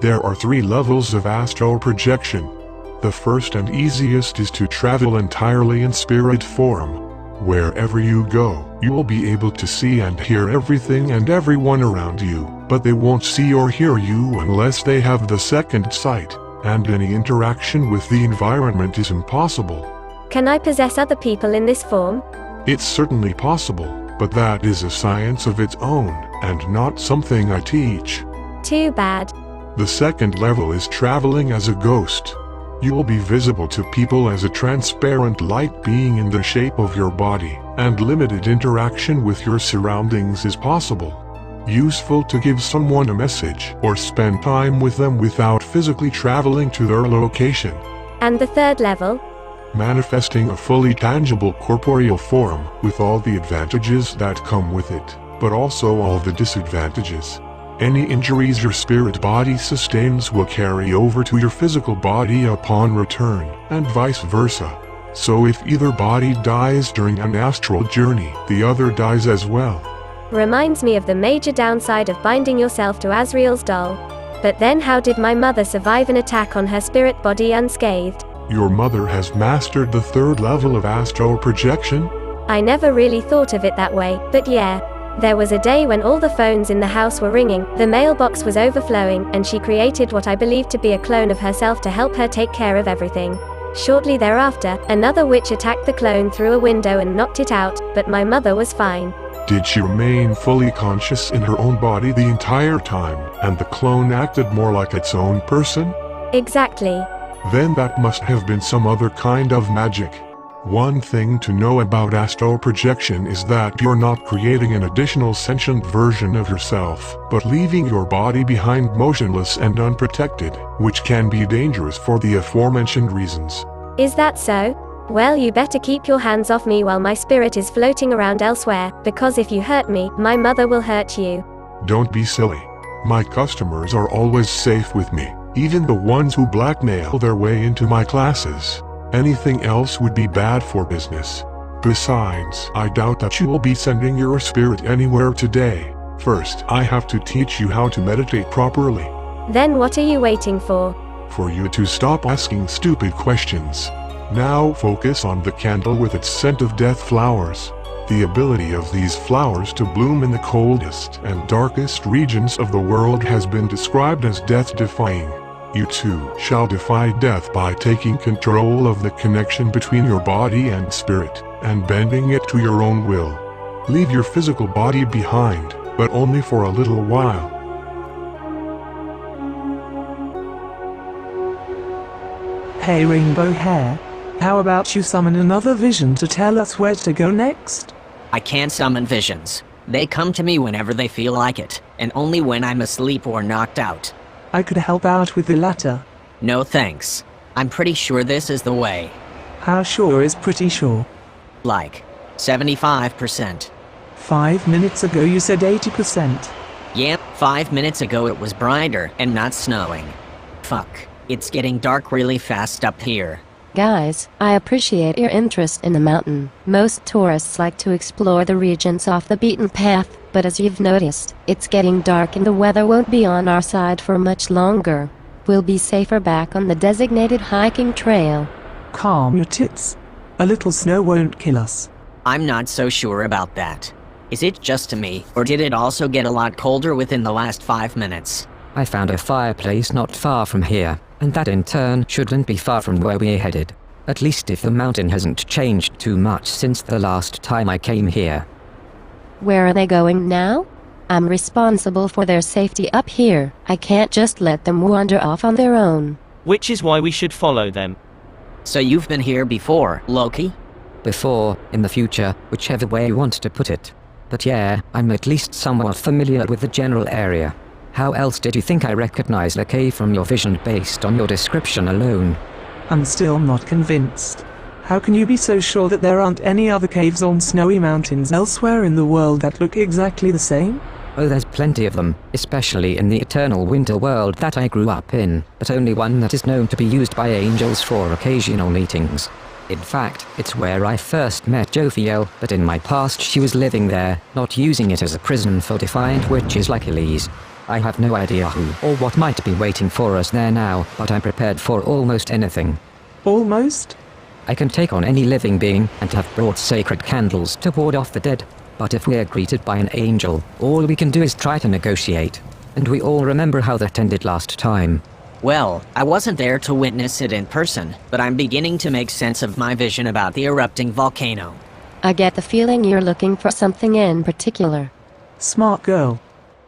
There are 3 levels of astral projection. The first and easiest is to travel entirely in spirit form. Wherever you go, you will be able to see and hear everything and everyone around you, but they won't see or hear you unless they have the second sight, and any interaction with the environment is impossible. Can I possess other people in this form? It's certainly possible, but that is a science of its own, and not something I teach. Too bad. The second level is traveling as a ghost. You will be visible to people as a transparent light being in the shape of your body, and limited interaction with your surroundings is possible. Useful to give someone a message or spend time with them without physically traveling to their location. And the third level? Manifesting a fully tangible corporeal form with all the advantages that come with it, but also all the disadvantages. Any injuries your spirit body sustains will carry over to your physical body upon return, and vice versa. So if either body dies during an astral journey, the other dies as well. Reminds me of the major downside of binding yourself to Azrael's doll. But then how did my mother survive an attack on her spirit body unscathed? Your mother has mastered the 3rd level of astral projection? I never really thought of it that way, but yeah. There was a day when all the phones in the house were ringing, the mailbox was overflowing, and she created what I believed to be a clone of herself to help her take care of everything. Shortly thereafter, another witch attacked the clone through a window and knocked it out, but my mother was fine. Did she remain fully conscious in her own body the entire time, and the clone acted more like its own person? Exactly. Then that must have been some other kind of magic. One thing to know about astral projection is that you're not creating an additional sentient version of yourself, but leaving your body behind motionless and unprotected, which can be dangerous for the aforementioned reasons. Is that so? Well, you better keep your hands off me while my spirit is floating around elsewhere, because if you hurt me, my mother will hurt you. Don't be silly. My customers are always safe with me, even the ones who blackmail their way into my classes. Anything else would be bad for business. Besides, I doubt that you will be sending your spirit anywhere today. First, I have to teach you how to meditate properly. Then what are you waiting for? For you to stop asking stupid questions. Now focus on the candle with its scent of death flowers. The ability of these flowers to bloom in the coldest and darkest regions of the world has been described as death-defying. You too shall defy death by taking control of the connection between your body and spirit, and bending it to your own will. Leave your physical body behind, but only for a little while. Hey Rainbow Hair, how about you summon another vision to tell us where to go next? I can't summon visions. They come to me whenever they feel like it, and only when I'm asleep or knocked out. I could help out with the latter. No thanks. I'm pretty sure this is the way. How sure is pretty sure? Like 75%. 5 minutes ago you said 80%. Yep, 5 minutes ago it was brighter and not snowing. Fuck, it's getting dark really fast up here. Guys, I appreciate your interest in the mountain. Most tourists like to explore the regions off the beaten path, but as you've noticed, it's getting dark and the weather won't be on our side for much longer. We'll be safer back on the designated hiking trail. Calm your tits. A little snow won't kill us. I'm not so sure about that. Is it just me, or did it also get a lot colder within the last 5 minutes? I found a fireplace not far from here, and that in turn shouldn't be far from where we're headed. At least if the mountain hasn't changed too much since the last time I came here. Where are they going now? I'm responsible for their safety up here. I can't just let them wander off on their own. Which is why we should follow them. So you've been here before, Loki? Before, in the future, whichever way you want to put it. But yeah, I'm at least somewhat familiar with the general area. How else did you think I recognized the cave from your vision based on your description alone? I'm still not convinced. How can you be so sure that there aren't any other caves on snowy mountains elsewhere in the world that look exactly the same? Oh, there's plenty of them, especially in the eternal winter world that I grew up in, but only one that is known to be used by angels for occasional meetings. In fact, it's where I first met Jophiel, but in my past she was living there, not using it as a prison for defiant witches like Elise. I have no idea who or what might be waiting for us there now, but I'm prepared for almost anything. Almost? I can take on any living being and have brought sacred candles to ward off the dead. But if we're greeted by an angel, all we can do is try to negotiate. And we all remember how that ended last time. Well, I wasn't there to witness it in person, but I'm beginning to make sense of my vision about the erupting volcano. I get the feeling you're looking for something in particular. Smart girl.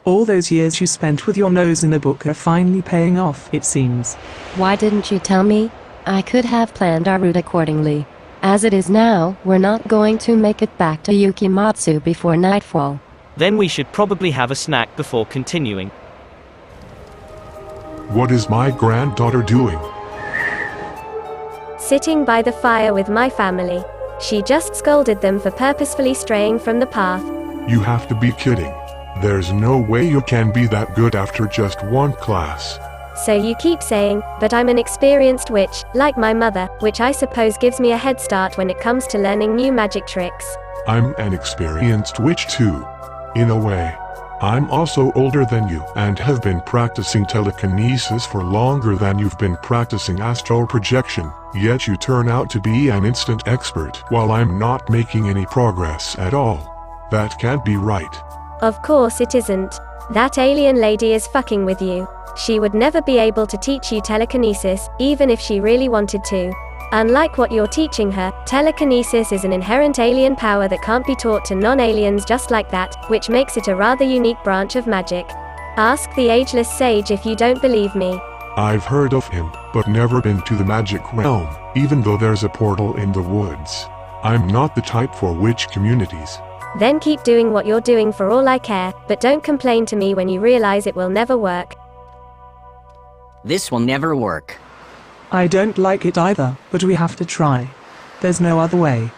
All those years you spent with your nose in a book are finally paying off, it seems. Why didn't you tell me? I could have planned our route accordingly. As it is now, we're not going to make it back to Yukimatsu before nightfall. Then we should probably have a snack before continuing. What is my granddaughter doing? Sitting by the fire with my family. She just scolded them for purposefully straying from the path. You have to be kidding. There's no way you can be that good after just one class. So you keep saying, but I'm an experienced witch, like my mother, which I suppose gives me a head start when it comes to learning new magic tricks. I'm an experienced witch too. In a way. I'm also older than you and have been practicing telekinesis for longer than you've been practicing astral projection, yet you turn out to be an instant expert while I'm not making any progress at all. That can't be right. Of course it isn't. That alien lady is fucking with you. She would never be able to teach you telekinesis, even if she really wanted to. Unlike what you're teaching her, telekinesis is an inherent alien power that can't be taught to non-aliens just like that, which makes it a rather unique branch of magic. Ask the ageless sage if you don't believe me. I've heard of him, but never been to the magic realm, even though there's a portal in the woods. I'm not the type for witch communities. Then keep doing what you're doing for all I care, but don't complain to me when you realize it will never work. This will never work. I don't like it either, but we have to try. There's no other way.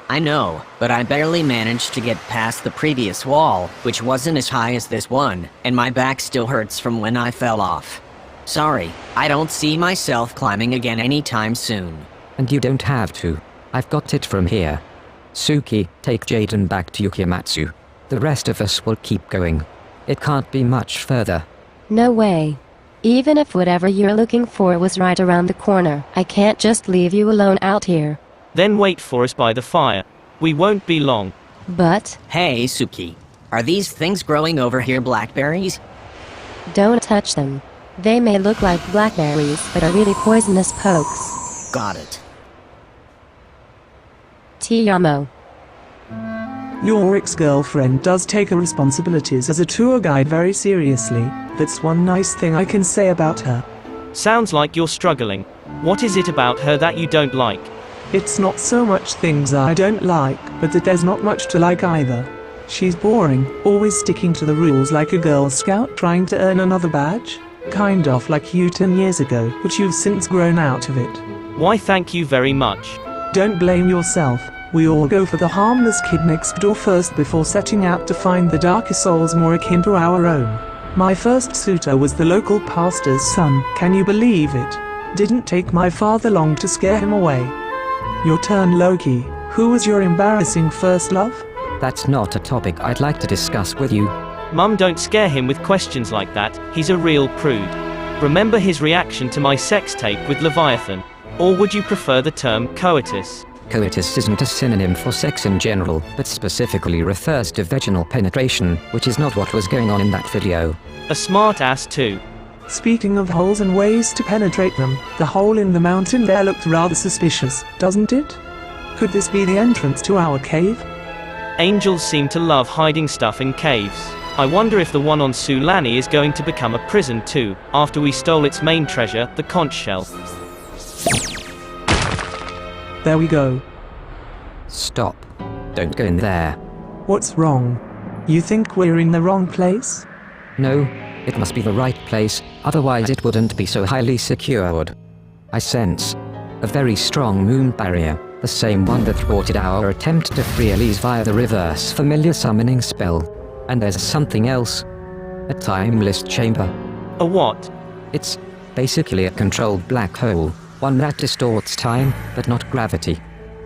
I know, but I barely managed to get past the previous wall, which wasn't as high as this one, and my back still hurts from when I fell off. Sorry, I don't see myself climbing again anytime soon. And you don't have to. I've got it from here. Suki, take Jaden back to Yukimatsu. The rest of us will keep going. It can't be much further. No way. Even if whatever you're looking for was right around the corner, I can't just leave you alone out here. Then wait for us by the fire. We won't be long. But, Hey, Suki. Are these things growing over here blackberries? don't touch them. They may look like blackberries, but are really poisonous pokes. Got it. Tiamo. Your ex-girlfriend does take her responsibilities as a tour guide very seriously. That's one nice thing I can say about her. Sounds like you're struggling. What is it about her that you don't like? It's not so much things I don't like, but that there's not much to like either. She's boring, always sticking to the rules like a Girl Scout trying to earn another badge. Kind of like you 10 years ago, but you've since grown out of it. Why, thank you very much. Don't blame yourself. We all go for the harmless kid next door first before setting out to find the darker souls more akin to our own. My first suitor was the local pastor's son, can you believe it? Didn't take my father long to scare him away. Your turn, Loki. Who was your embarrassing first love? That's not a topic I'd like to discuss with you. Mum, don't scare him with questions like that, he's a real prude. Remember his reaction to my sex tape with Leviathan? Or would you prefer the term coitus? Coitus isn't a synonym for sex in general, but specifically refers to vaginal penetration, which is not what was going on in that video. A smart ass too. Speaking of holes and ways to penetrate them, the hole in the mountain there looked rather suspicious, doesn't it? Could this be the entrance to our cave? Angels seem to love hiding stuff in caves. I wonder if the one on Sulani is going to become a prison too, after we stole its main treasure, the conch shell. There we go. Stop. Don't go in there. What's wrong? You think we're in the wrong place? No, it must be the right place, otherwise it wouldn't be so highly secured. I sense a very strong moon barrier, the same one that thwarted our attempt to free Elise via the reverse familiar summoning spell. And there's something else. A timeless chamber. A what? It's basically a controlled black hole, one that distorts time, but not gravity.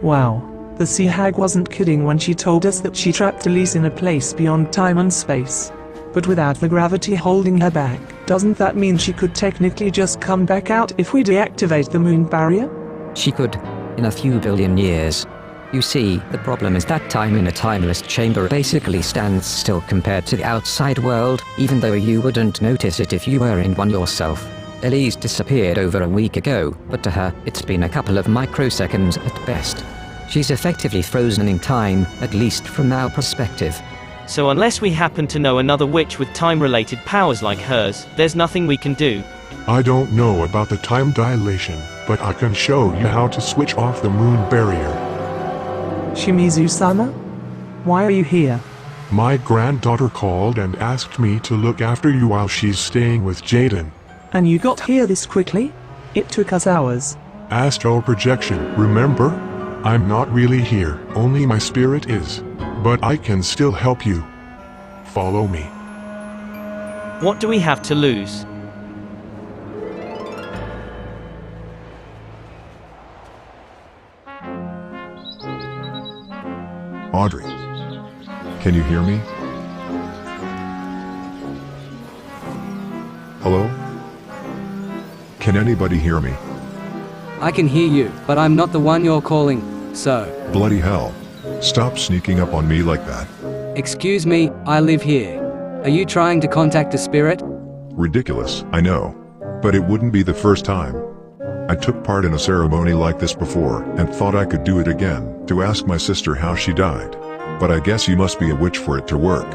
Wow. The sea hag wasn't kidding when she told us that she trapped Elise in a place beyond time and space. But without the gravity holding her back, doesn't that mean she could technically just come back out if we deactivate the moon barrier? She could, in a few billion years. You see, the problem is that time in a timeless chamber basically stands still compared to the outside world, even though you wouldn't notice it if you were in one yourself. Elise disappeared over a week ago, but to her, it's been a couple of microseconds at best. She's effectively frozen in time, at least from our perspective. So unless we happen to know another witch with time-related powers like hers, there's nothing we can do. I don't know about the time dilation, but I can show you how to switch off the moon barrier. Shimizu-sama? Why are you here? My granddaughter called and asked me to look after you while she's staying with Jaden. And you got here this quickly? It took us hours. Astral projection, remember? I'm not really here, only my spirit is. But I can still help you. Follow me. What do we have to lose? Audrey, can you hear me? Hello? Can anybody hear me? I can hear you, but I'm not the one you're calling, so... Bloody hell. Stop sneaking up on me like that. Excuse me, I live here. Are you trying to contact a spirit? Ridiculous, I know. But it wouldn't be the first time. I took part in a ceremony like this before, and thought I could do it again, to ask my sister how she died. But I guess you must be a witch for it to work.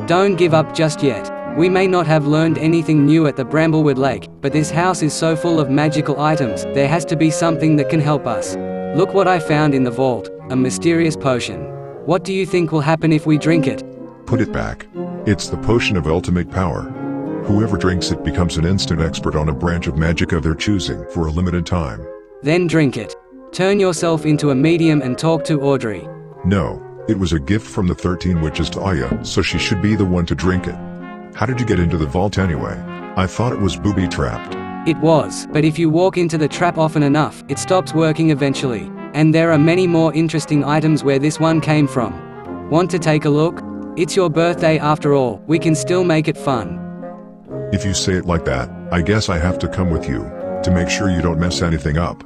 Don't give up just yet. We may not have learned anything new at the Bramblewood Lake, but this house is so full of magical items, there has to be something that can help us. Look what I found in the vault, a mysterious potion. What do you think will happen if we drink it? Put it back. It's the potion of ultimate power. Whoever drinks it becomes an instant expert on a branch of magic of their choosing for a limited time. Then drink it. Turn yourself into a medium and talk to Audrey. No, it was a gift from the 13 witches to Aya, so she should be the one to drink it. How did you get into the vault anyway? I thought it was booby-trapped. It was, but if you walk into the trap often enough, it stops working eventually. And there are many more interesting items where this one came from. Want to take a look? It's your birthday after all, we can still make it fun. If you say it like that, I guess I have to come with you, to make sure you don't mess anything up.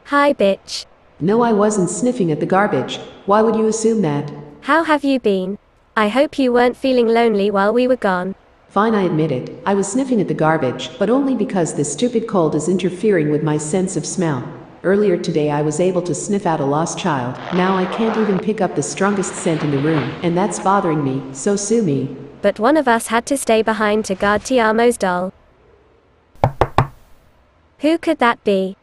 Hi, bitch. No, I wasn't sniffing at the garbage. Why would you assume that? How have you been? I hope you weren't feeling lonely while we were gone. Fine, I admit it. I was sniffing at the garbage, but only because this stupid cold is interfering with my sense of smell. Earlier today I was able to sniff out a lost child. Now I can't even pick up the strongest scent in the room, and that's bothering me, so sue me. But one of us had to stay behind to guard Tiamo's doll. Who could that be?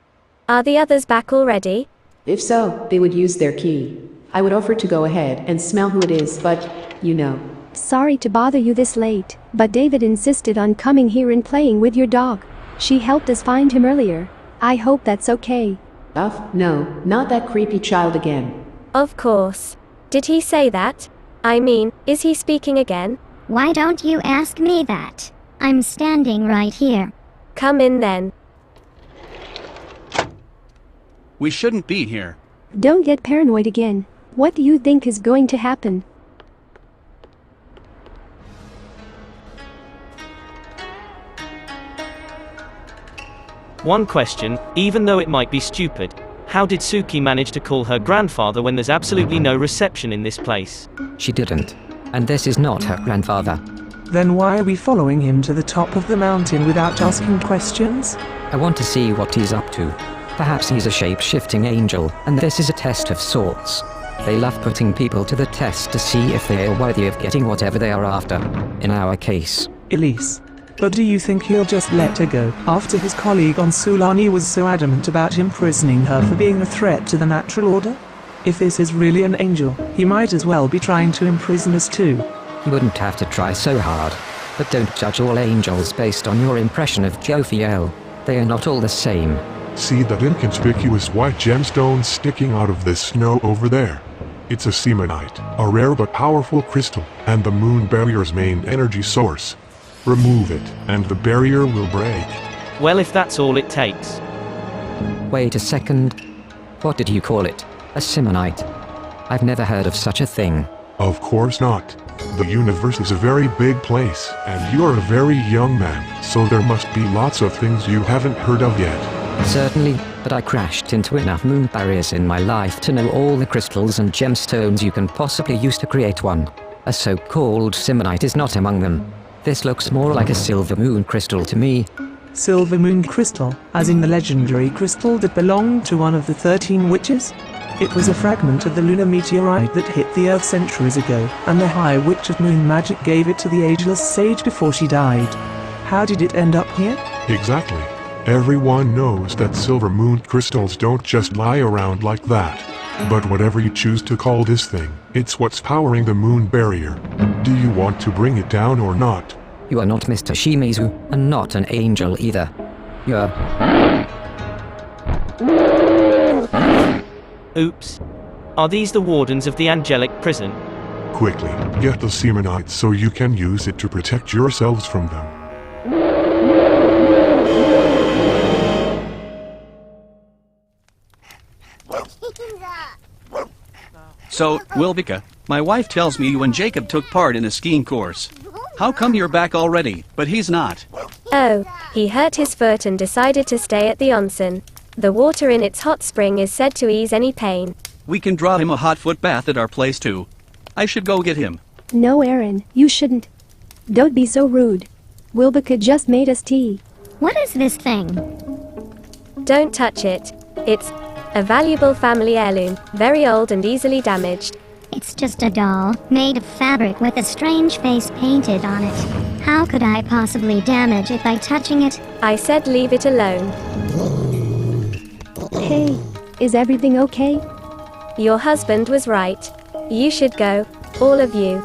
Are the others back already? If so, they would use their key. I would offer to go ahead and smell who it is, but, you know. Sorry to bother you this late, but David insisted on coming here and playing with your dog. She helped us find him earlier. I hope that's okay. No, not that creepy child again. Of course. Did he say that? I mean, is he speaking again? Why don't you ask me that? I'm standing right here. Come in then. We shouldn't be here. Don't get paranoid again. What do you think is going to happen? One question, even though it might be stupid. How did Suki manage to call her grandfather when there's absolutely no reception in this place? She didn't. And this is not her grandfather. Then why are we following him to the top of the mountain without asking questions? I want to see what he's up to. Perhaps he's a shape-shifting angel, and this is a test of sorts. They love putting people to the test to see if they are worthy of getting whatever they are after. In our case. Elise. But do you think he'll just let her go, after his colleague on Sulani was so adamant about imprisoning her for being a threat to the natural order? If this is really an angel, he might as well be trying to imprison us too. You wouldn't have to try so hard. But don't judge all angels based on your impression of Jophiel. They are not all the same. See that inconspicuous white gemstone sticking out of the snow over there? It's a semonite, a rare but powerful crystal, and the moon barrier's main energy source. Remove it, and the barrier will break. Well, if that's all it takes. Wait a second. What did you call it? A Simonite? I've never heard of such a thing. Of course not. The universe is a very big place, and you're a very young man, so there must be lots of things you haven't heard of yet. Certainly, but I crashed into enough moon barriers in my life to know all the crystals and gemstones you can possibly use to create one. A so-called Simonite is not among them. This looks more like a silver moon crystal to me. Silver moon crystal, as in the legendary crystal that belonged to one of the 13 witches? It was a fragment of the lunar meteorite that hit the Earth centuries ago, and the High Witch of Moon Magic gave it to the ageless sage before she died. How did it end up here? Exactly. Everyone knows that silver moon crystals don't just lie around like that. But whatever you choose to call this thing, it's what's powering the moon barrier. Do you want to bring it down or not? You are not Mr. Shimizu, and not an angel either. You're... Oops. Are these the wardens of the angelic prison? Quickly, get the Simonite so you can use it to protect yourselves from them. So, Wilbica, my wife tells me you and Jacob took part in a skiing course. How come you're back already, but he's not? Oh, he hurt his foot and decided to stay at the onsen. The water in its hot spring is said to ease any pain. We can draw him a hot foot bath at our place too. I should go get him. No, Aaron, you shouldn't. Don't be so rude. Wilbica just made us tea. What is this thing? Don't touch it. It's a valuable family heirloom, very old and easily damaged. It's just a doll, made of fabric with a strange face painted on it. How could I possibly damage it by touching it? I said leave it alone. Hey, is everything okay? Your husband was right. You should go, all of you.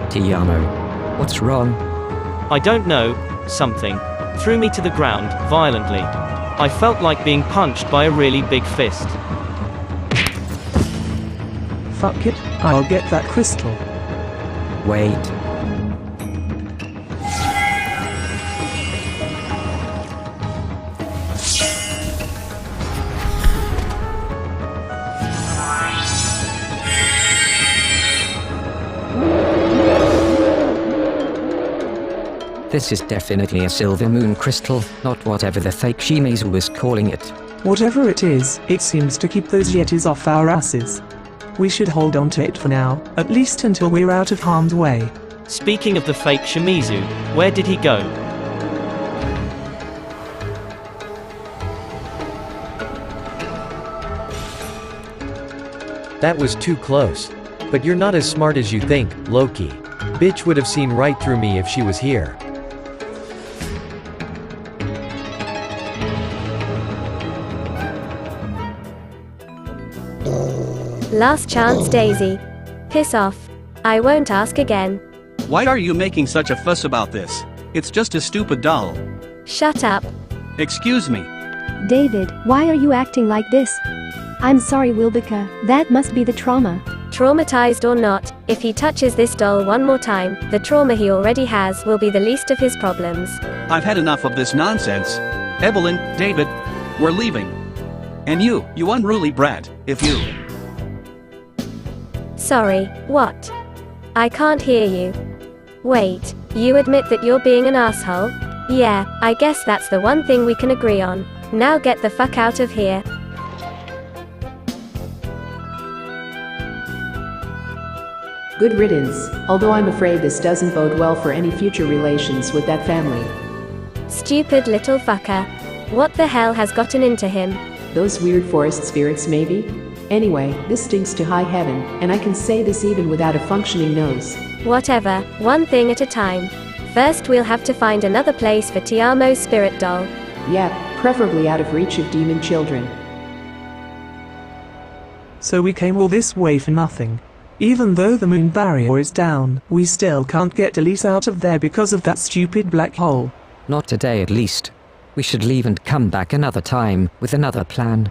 Tiamo. What's wrong? I don't know, something threw me to the ground, violently. I felt like being punched by a really big fist. Fuck it, I'll get that crystal. Wait. This is definitely a silver moon crystal, not whatever the fake Shimizu was calling it. Whatever it is, it seems to keep those yetis off our asses. We should hold on to it for now, at least until we're out of harm's way. Speaking of the fake Shimizu, where did he go? That was too close. But you're not as smart as you think, Loki. Bitch would have seen right through me if she was here. Last chance, Daisy. Piss off. I won't ask again. Why are you making such a fuss about this? It's just a stupid doll. Shut up. Excuse me. David, why are you acting like this? I'm sorry, Wilbica, that must be the trauma. Traumatized or not, if he touches this doll one more time, the trauma he already has will be the least of his problems. I've had enough of this nonsense. Evelyn, David, we're leaving. And you unruly brat, if you... Sorry, what? I can't hear you. Wait, you admit that you're being an asshole? Yeah, I guess that's the one thing we can agree on. Now get the fuck out of here. Good riddance, although I'm afraid this doesn't bode well for any future relations with that family. Stupid little fucker. What the hell has gotten into him? Those weird forest spirits, maybe? Anyway, this stinks to high heaven, and I can say this even without a functioning nose. Whatever, one thing at a time. First we'll have to find another place for Tiamo's spirit doll. Yep, preferably out of reach of demon children. So we came all this way for nothing. Even though the moon barrier is down, we still can't get Elise out of there because of that stupid black hole. Not today at least. We should leave and come back another time, with another plan.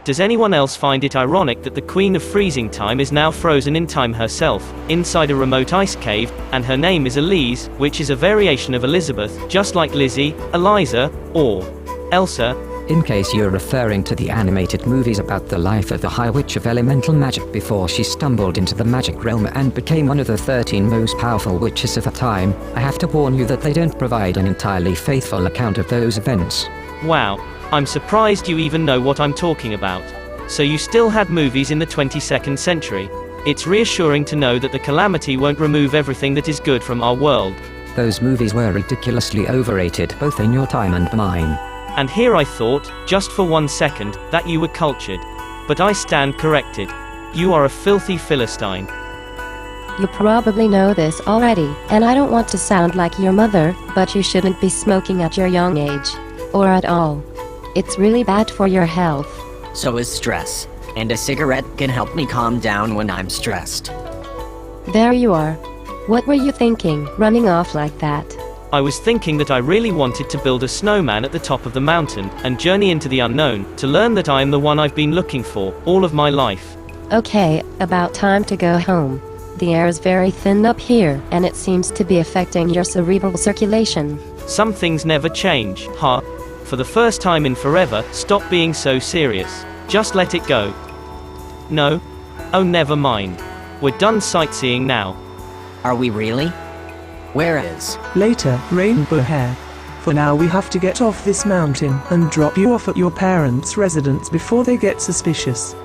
Does anyone else find it ironic that the Queen of Freezing Time is now frozen in time herself, inside a remote ice cave, and her name is Elise, which is a variation of Elizabeth, just like Lizzie, Eliza, or Elsa? In case you're referring to the animated movies about the life of the High Witch of Elemental Magic before she stumbled into the magic realm and became one of the 13 most powerful witches of her time, I have to warn you that they don't provide an entirely faithful account of those events. Wow. I'm surprised you even know what I'm talking about. So you still had movies in the 22nd century. It's reassuring to know that the calamity won't remove everything that is good from our world. Those movies were ridiculously overrated both in your time and mine. And here I thought, just for 1 second, that you were cultured. But I stand corrected. You are a filthy Philistine. You probably know this already, and I don't want to sound like your mother, but you shouldn't be smoking at your young age. Or at all. It's really bad for your health. So is stress. And a cigarette can help me calm down when I'm stressed. There you are. What were you thinking, running off like that? I was thinking that I really wanted to build a snowman at the top of the mountain, and journey into the unknown, to learn that I am the one I've been looking for, all of my life. Okay, about time to go home. The air is very thin up here, and it seems to be affecting your cerebral circulation. Some things never change, huh? For the first time in forever, stop being so serious. Just let it go. No? Oh, never mind. We're done sightseeing now. Are we really? Where is? Later, Rainbow Hair. For now we have to get off this mountain and drop you off at your parents' residence before they get suspicious.